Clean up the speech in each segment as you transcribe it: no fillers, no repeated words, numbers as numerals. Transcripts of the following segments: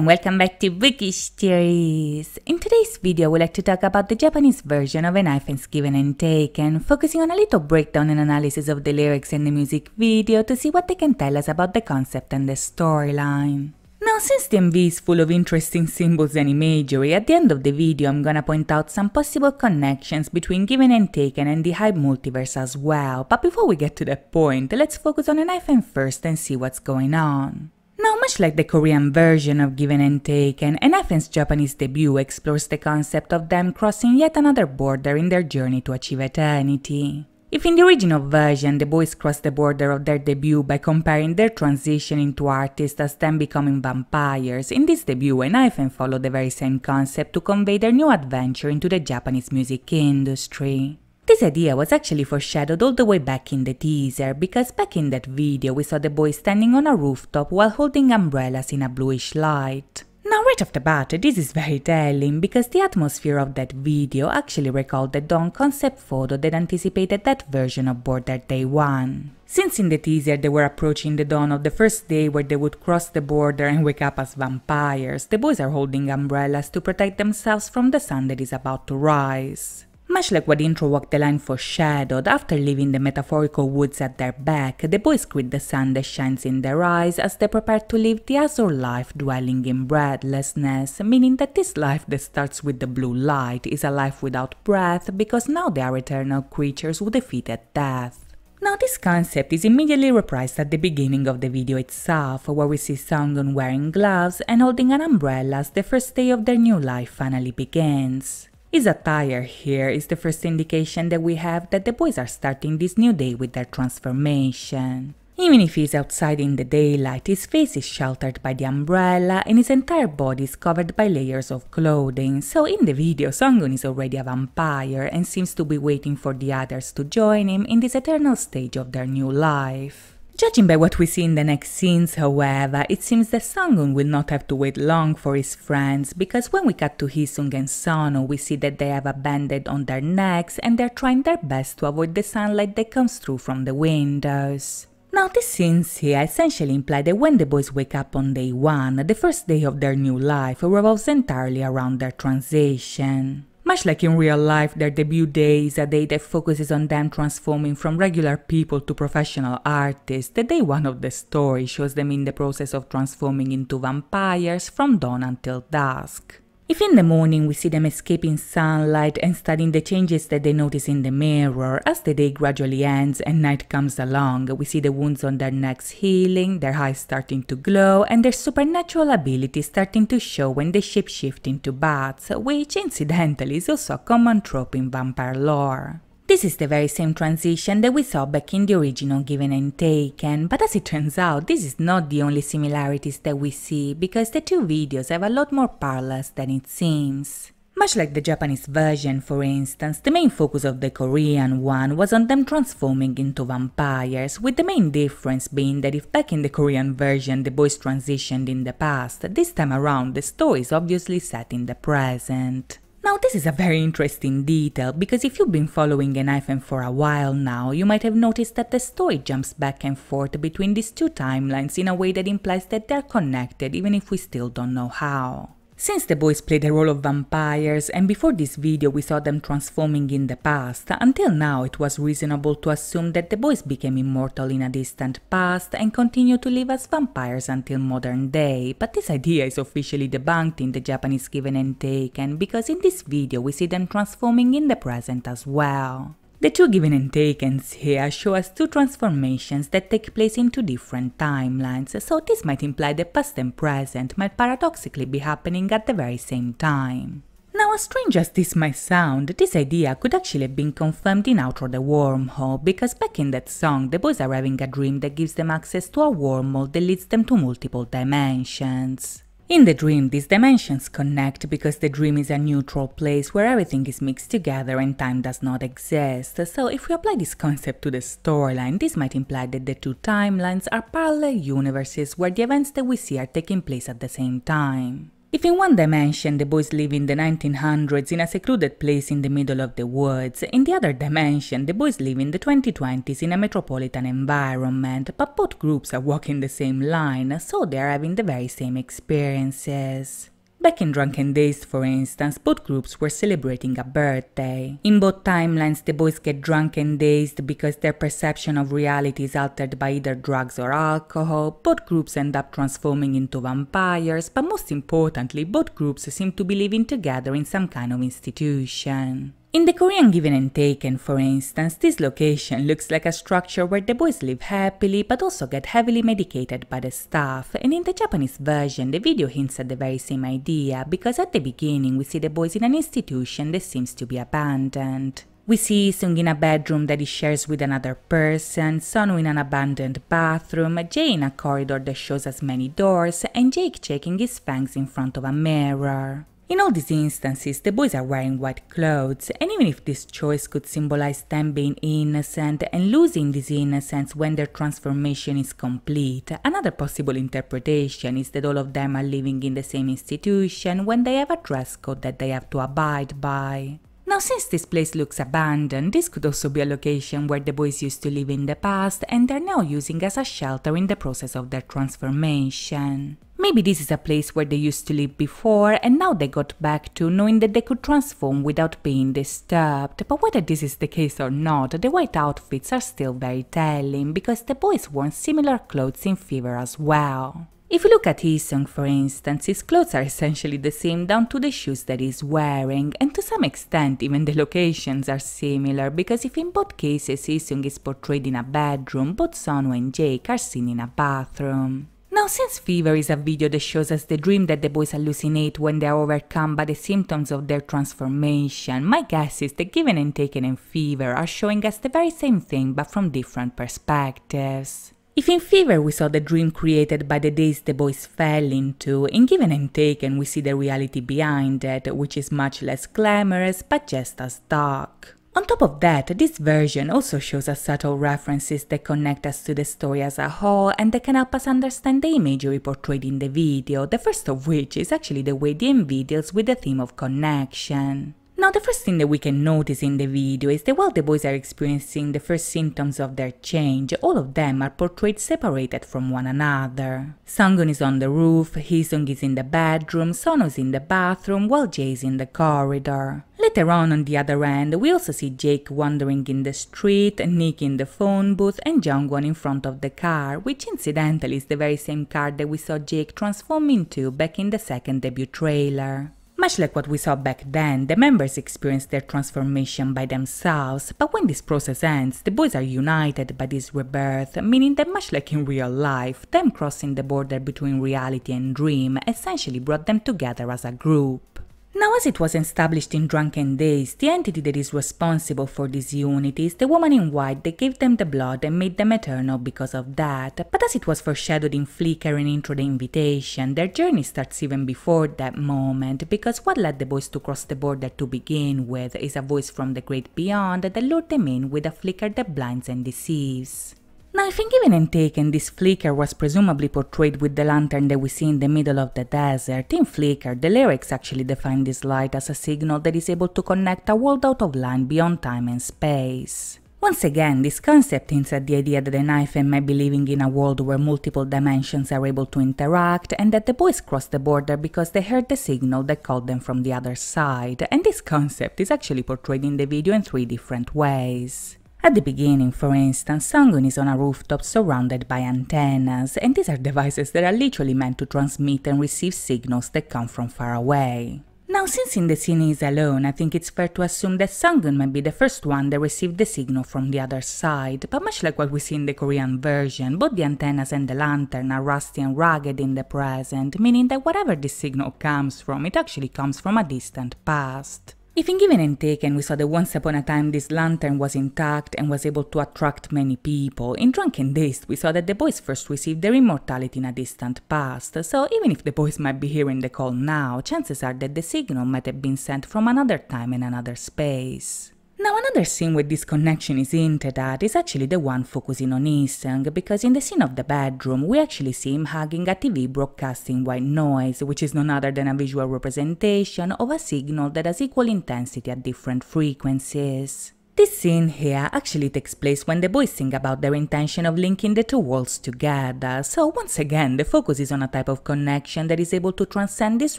and welcome back to Bookish Theories. In today's video, I would like to talk about the Japanese version of A Knife and Given and Taken, focusing on a little breakdown and analysis of the lyrics and the music video to see what they can tell us about the concept and the storyline. Now, since the MV is full of interesting symbols and imagery, at the end of the video I'm gonna point out some possible connections between Given and Taken and the Hybe multiverse as well, but before we get to that point, let's focus on A Knife and first and see what's going on. Now, much like the Korean version of Given and Taken, A Knife and's Japanese debut explores the concept of them crossing yet another border in their journey to achieve eternity. If in the original version the boys crossed the border of their debut by comparing their transition into artists as them becoming vampires, in this debut A Knife and followed the very same concept to convey their new adventure into the Japanese music industry. This idea was actually foreshadowed all the way back in the teaser, because back in that video we saw the boys standing on a rooftop while holding umbrellas in a bluish light. Now right off the bat, this is very telling, because the atmosphere of that video actually recalled the dawn concept photo that anticipated that version of Border Day 1. Since in the teaser they were approaching the dawn of the first day where they would cross the border and wake up as vampires, the boys are holding umbrellas to protect themselves from the sun that is about to rise. Much like what the intro Walk the Line foreshadowed, after leaving the metaphorical woods at their back, the boys greet the sun that shines in their eyes as they prepare to live the azure life dwelling in breathlessness, meaning that this life that starts with the blue light is a life without breath, because now they are eternal creatures who defeated death. Now this concept is immediately reprised at the beginning of the video itself, where we see Sungun wearing gloves and holding an umbrella as the first day of their new life finally begins. His attire here is the first indication that we have that the boys are starting this new day with their transformation. Even if he is outside in the daylight, his face is sheltered by the umbrella and his entire body is covered by layers of clothing, so in the video Sungun is already a vampire and seems to be waiting for the others to join him in this eternal stage of their new life. Judging by what we see in the next scenes, however, it seems that Sungun will not have to wait long for his friends, because when we cut to Hisung and Sono, we see that they have a band-aid on their necks and they're trying their best to avoid the sunlight that comes through from the windows. Now, these scenes here essentially imply that when the boys wake up on day 1, the first day of their new life revolves entirely around their transition. Much like in real life, their debut day is a day that focuses on them transforming from regular people to professional artists. The day 1 of the story shows them in the process of transforming into vampires from dawn until dusk. If in the morning we see them escaping sunlight and studying the changes that they notice in the mirror, as the day gradually ends and night comes along, we see the wounds on their necks healing, their eyes starting to glow, and their supernatural abilities starting to show when they shapeshift into bats, which incidentally is also a common trope in vampire lore. This is the very same transition that we saw back in the original Given and Taken, but as it turns out, this is not the only similarities that we see, because the two videos have a lot more parallels than it seems. Much like the Japanese version, for instance, the main focus of the Korean one was on them transforming into vampires, with the main difference being that if back in the Korean version the boys transitioned in the past, this time around the story is obviously set in the present. Now this is a very interesting detail, because if you've been following A Knife and for a while now, you might have noticed that the story jumps back and forth between these two timelines in a way that implies that they're connected even if we still don't know how. Since the boys play the role of vampires, and before this video we saw them transforming in the past, until now it was reasonable to assume that the boys became immortal in a distant past and continue to live as vampires until modern day, but this idea is officially debunked in the Japanese Given and Taken, because in this video we see them transforming in the present as well. The two Given and Takens here show us two transformations that take place in two different timelines, so this might imply that past and present might paradoxically be happening at the very same time. Now, as strange as this might sound, this idea could actually have been confirmed in Outro the Wormhole, because back in that song the boys are having a dream that gives them access to a wormhole that leads them to multiple dimensions. In the dream, these dimensions connect because the dream is a neutral place where everything is mixed together and time does not exist, so if we apply this concept to the storyline, this might imply that the two timelines are parallel universes where the events that we see are taking place at the same time. If in one dimension the boys live in the 1900s in a secluded place in the middle of the woods, in the other dimension the boys live in the 2020s in a metropolitan environment, but both groups are walking the same line, so they are having the very same experiences. Back in Drunken Dazed, for instance, both groups were celebrating a birthday. In both timelines, the boys get drunk and dazed because their perception of reality is altered by either drugs or alcohol. Both groups end up transforming into vampires, but most importantly, both groups seem to be living together in some kind of institution. In the Korean Given and Taken, for instance, this location looks like a structure where the boys live happily but also get heavily medicated by the staff, and in the Japanese version the video hints at the very same idea, because at the beginning we see the boys in an institution that seems to be abandoned. We see Sung in a bedroom that he shares with another person, Sonu in an abandoned bathroom, Jae in a corridor that shows us many doors, and Jake checking his fangs in front of a mirror. In all these instances, the boys are wearing white clothes, and even if this choice could symbolize them being innocent and losing this innocence when their transformation is complete, another possible interpretation is that all of them are living in the same institution when they have a dress code that they have to abide by. Now, since this place looks abandoned, this could also be a location where the boys used to live in the past and they're now using as a shelter in the process of their transformation. Maybe this is a place where they used to live before and now they got back to, knowing that they could transform without being disturbed. But whether this is the case or not, the white outfits are still very telling, because the boys wore similar clothes in Fever as well. If you look at Hee-sung, for instance, his clothes are essentially the same down to the shoes that he's wearing, and to some extent even the locations are similar, because if in both cases Hee-sung is portrayed in a bedroom, both Sonu and Jake are seen in a bathroom. Now, since Fever is a video that shows us the dream that the boys hallucinate when they are overcome by the symptoms of their transformation, my guess is that Given and Taken and Fever are showing us the very same thing but from different perspectives. If in Fever we saw the dream created by the days the boys fell into, in Given and Taken we see the reality behind it, which is much less glamorous but just as dark. On top of that, this version also shows us subtle references that connect us to the story as a whole and that can help us understand the imagery portrayed in the video, the first of which is actually the way the MV deals with the theme of connection. Now, the first thing that we can notice in the video is that while the boys are experiencing the first symptoms of their change, all of them are portrayed separated from one another. Sunghoon is on the roof, Hee-sung is in the bedroom, Sonu is in the bathroom, while Jae is in the corridor. Later on the other end, we also see Jake wandering in the street, Nick in the phone booth, and Jungwon in front of the car, which incidentally is the very same car that we saw Jake transform into back in the second debut trailer. Much like what we saw back then, the members experience their transformation by themselves, but when this process ends, the boys are united by this rebirth, meaning that much like in real life, them crossing the border between reality and dream essentially brought them together as a group. Now, as it was established in Drunken Dazed, the entity that is responsible for this unity is the woman in white that gave them the blood and made them eternal because of that, but as it was foreshadowed in Flicker and Intro the Invitation, their journey starts even before that moment, because what led the boys to cross the border to begin with is a voice from the great beyond that lured them in with a flicker that blinds and deceives. Now, if in Given and Taken this flicker was presumably portrayed with the lantern that we see in the middle of the desert, in Flicker the lyrics actually define this light as a signal that is able to connect a world out of line beyond time and space. Once again, this concept hints at the idea that the Knifen might be living in a world where multiple dimensions are able to interact, and that the boys crossed the border because they heard the signal that called them from the other side, and this concept is actually portrayed in the video in 3 different ways. At the beginning, for instance, Sunghoon is on a rooftop surrounded by antennas, and these are devices that are literally meant to transmit and receive signals that come from far away. Now, since in the scene he is alone, I think it's fair to assume that Sunghoon might be the first one that received the signal from the other side, but much like what we see in the Korean version, both the antennas and the lantern are rusty and rugged in the present, meaning that whatever this signal comes from, it actually comes from a distant past. If in Given and Taken we saw that once upon a time this lantern was intact and was able to attract many people, in Drunken Dazed we saw that the boys first received their immortality in a distant past, so even if the boys might be hearing the call now, chances are that the signal might have been sent from another time and another space. Now another scene where this connection is hinted at is actually the one focusing on Isung, because in the scene of the bedroom we actually see him hugging a TV broadcasting white noise, which is none other than a visual representation of a signal that has equal intensity at different frequencies. This scene here actually takes place when the boys sing about their intention of linking the two worlds together, so once again the focus is on a type of connection that is able to transcend this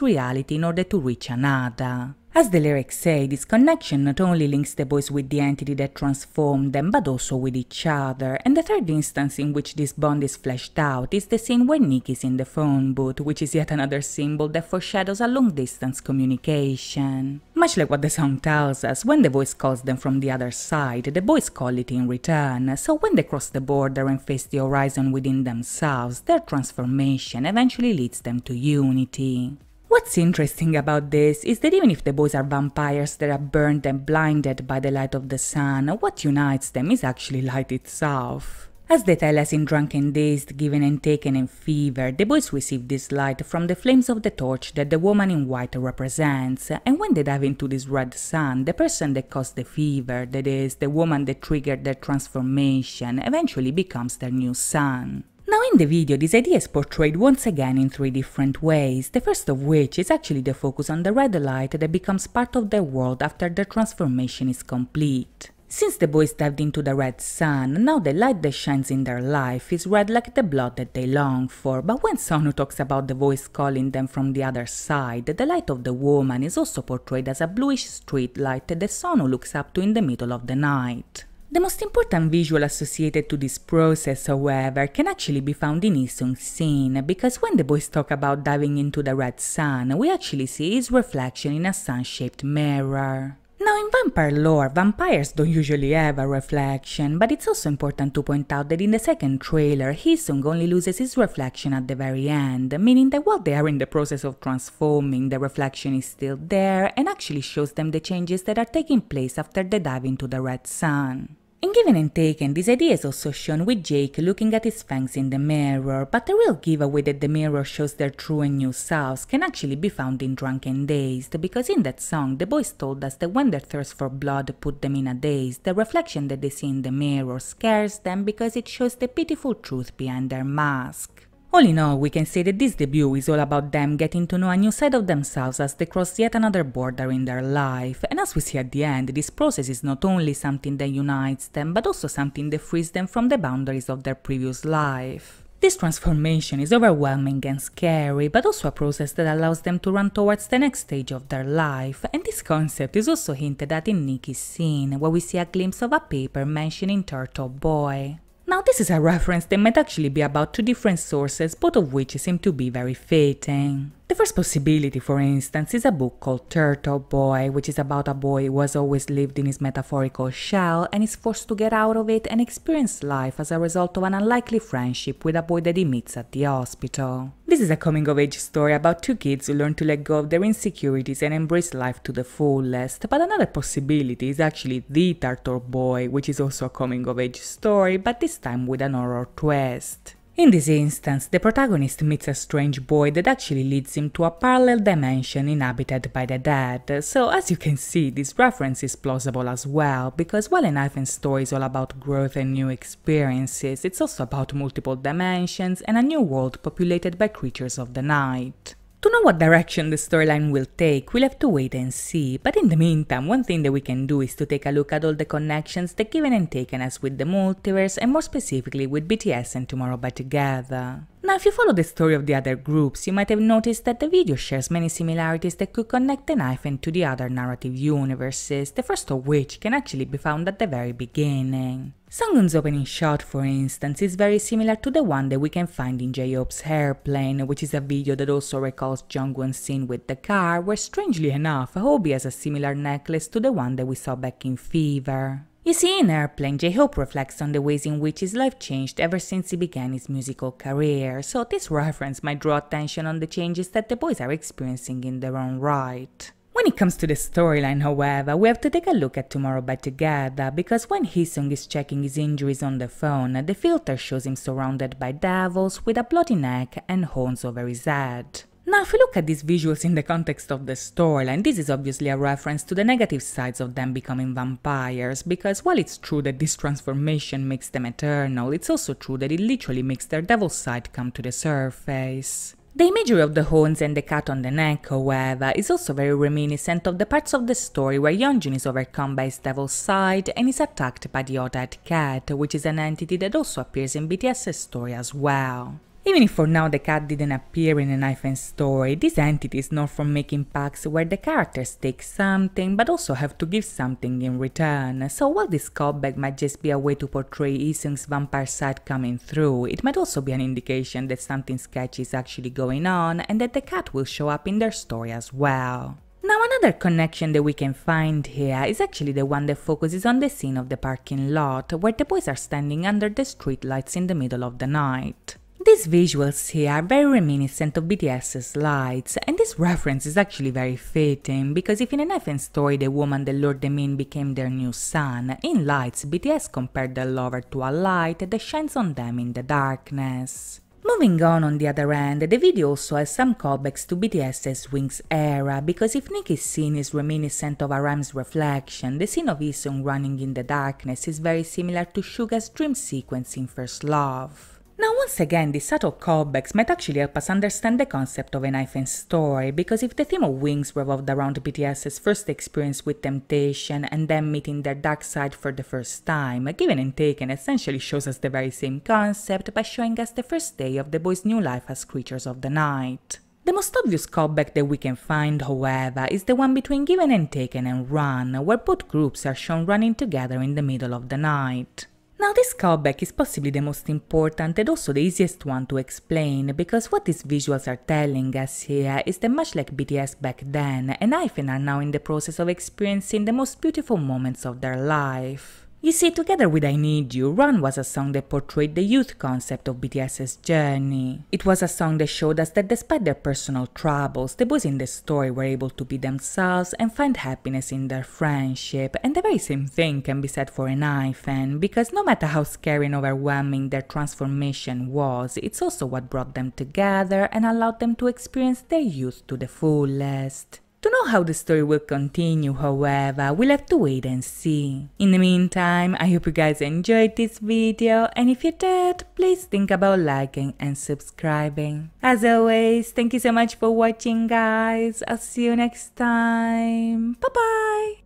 reality in order to reach another. As the lyrics say, this connection not only links the boys with the entity that transformed them, but also with each other, and the third instance in which this bond is fleshed out is the scene where Nick is in the phone booth, which is yet another symbol that foreshadows a long-distance communication. Much like what the song tells us, when the voice calls them from the other side, the boys call it in return, so when they cross the border and face the horizon within themselves, their transformation eventually leads them to unity. What's interesting about this is that even if the boys are vampires that are burned and blinded by the light of the sun, what unites them is actually light itself. As they tell us in Drunken Dazed, Given and Taken and Fever, the boys receive this light from the flames of the torch that the woman in white represents, and when they dive into this red sun, the person that caused the fever, that is, the woman that triggered their transformation, eventually becomes their new sun. Now in the video, this idea is portrayed once again in three different ways, the first of which is actually the focus on the red light that becomes part of their world after their transformation is complete. Since the boys dived into the red sun, now the light that shines in their life is red like the blood that they long for, but when Sonu talks about the voice calling them from the other side, the light of the woman is also portrayed as a bluish street light that Sonu looks up to in the middle of the night. The most important visual associated to this process, however, can actually be found in Isung's scene, because when the boys talk about diving into the red sun, we actually see his reflection in a sun-shaped mirror. Now in vampire lore, vampires don't usually have a reflection, but it's also important to point out that in the second trailer, Isung only loses his reflection at the very end, meaning that while they are in the process of transforming, the reflection is still there and actually shows them the changes that are taking place after they dive into the red sun. In Given and Taken, this idea is also shown with Jake looking at his fangs in the mirror, but the real giveaway that the mirror shows their true and new selves can actually be found in Drunken Dazed, because in that song the boys told us that when their thirst for blood put them in a daze, the reflection that they see in the mirror scares them because it shows the pitiful truth behind their mask. All in all, we can say that this debut is all about them getting to know a new side of themselves as they cross yet another border in their life, and as we see at the end, this process is not only something that unites them, but also something that frees them from the boundaries of their previous life. This transformation is overwhelming and scary, but also a process that allows them to run towards the next stage of their life, and this concept is also hinted at in Nikki's scene, where we see a glimpse of a paper mentioning Turtle Boy. Now this is a reference that might actually be about two different sources, both of which seem to be very fitting. The first possibility, for instance, is a book called Turtle Boy, which is about a boy who has always lived in his metaphorical shell and is forced to get out of it and experience life as a result of an unlikely friendship with a boy that he meets at the hospital. This is a coming-of-age story about two kids who learn to let go of their insecurities and embrace life to the fullest, but another possibility is actually The Turtle Boy, which is also a coming-of-age story, but this time with an horror twist. In this instance, the protagonist meets a strange boy that actually leads him to a parallel dimension inhabited by the dead, so as you can see, this reference is plausible as well, because while a Knife and story is all about growth and new experiences, it's also about multiple dimensions and a new world populated by creatures of the night. To know what direction the storyline will take, we'll have to wait and see, but in the meantime, one thing that we can do is to take a look at all the connections that Given and Taken has with the multiverse, and more specifically with BTS and Tomorrow X Together. Now, if you follow the story of the other groups, you might have noticed that the video shares many similarities that could connect the Knife to the other narrative universes, the first of which can actually be found at the very beginning. Sanggun's opening shot, for instance, is very similar to the one that we can find in J-Hope's Airplane, which is a video that also recalls Jungwon's scene with the car, where strangely enough, Hobi has a similar necklace to the one that we saw back in Fever. You see, in Airplane, J-Hope reflects on the ways in which his life changed ever since he began his musical career, so this reference might draw attention on the changes that the boys are experiencing in their own right. When it comes to the storyline, however, we have to take a look at Tomorrow X Together, because when Hisung is checking his injuries on the phone, the filter shows him surrounded by devils with a bloody neck and horns over his head. Now, if you look at these visuals in the context of the storyline, this is obviously a reference to the negative sides of them becoming vampires, because while it's true that this transformation makes them eternal, it's also true that it literally makes their devil side come to the surface. The imagery of the horns and the cat on the neck, however, is also very reminiscent of the parts of the story where Yeonjun is overcome by his devil side and is attacked by the odd-eyed cat, which is an entity that also appears in BTS's story as well. Even if for now the cat didn't appear in an IFN story, this entity is known for making pacts where the characters take something but also have to give something in return, so while this callback might just be a way to portray Isung's vampire side coming through, it might also be an indication that something sketchy is actually going on and that the cat will show up in their story as well. Now, another connection that we can find here is actually the one that focuses on the scene of the parking lot, where the boys are standing under the streetlights in the middle of the night. These visuals here are very reminiscent of BTS's lights, and this reference is actually very fitting, because if in an FN story the woman that lured them in became their new sun, in Lights BTS compared their lover to a light that shines on them in the darkness. Moving on the other hand, the video also has some callbacks to BTS's Wings era, because if Nicki's scene is reminiscent of Aram's reflection, the scene of Isung running in the darkness is very similar to Suga's dream sequence in First Love. Now, once again, these subtle callbacks might actually help us understand the concept of an IFN story, because if the theme of Wings revolved around BTS's first experience with temptation and them meeting their dark side for the first time, Given and Taken essentially shows us the very same concept by showing us the first day of the boys' new life as creatures of the night. The most obvious callback that we can find, however, is the one between Given and Taken and Run, where both groups are shown running together in the middle of the night. Now, this callback is possibly the most important and also the easiest one to explain, because what these visuals are telling us here is that much like BTS back then, and IFN are now in the process of experiencing the most beautiful moments of their life. You see, together with I Need You, Run was a song that portrayed the youth concept of BTS's journey. It was a song that showed us that despite their personal troubles, the boys in the story were able to be themselves and find happiness in their friendship, and the very same thing can be said for an IFN, because no matter how scary and overwhelming their transformation was, it's also what brought them together and allowed them to experience their youth to the fullest. To know how the story will continue, however, we'll have to wait and see. In the meantime, I hope you guys enjoyed this video, and if you did, please think about liking and subscribing. As always, thank you so much for watching, guys. I'll see you next time. Bye bye!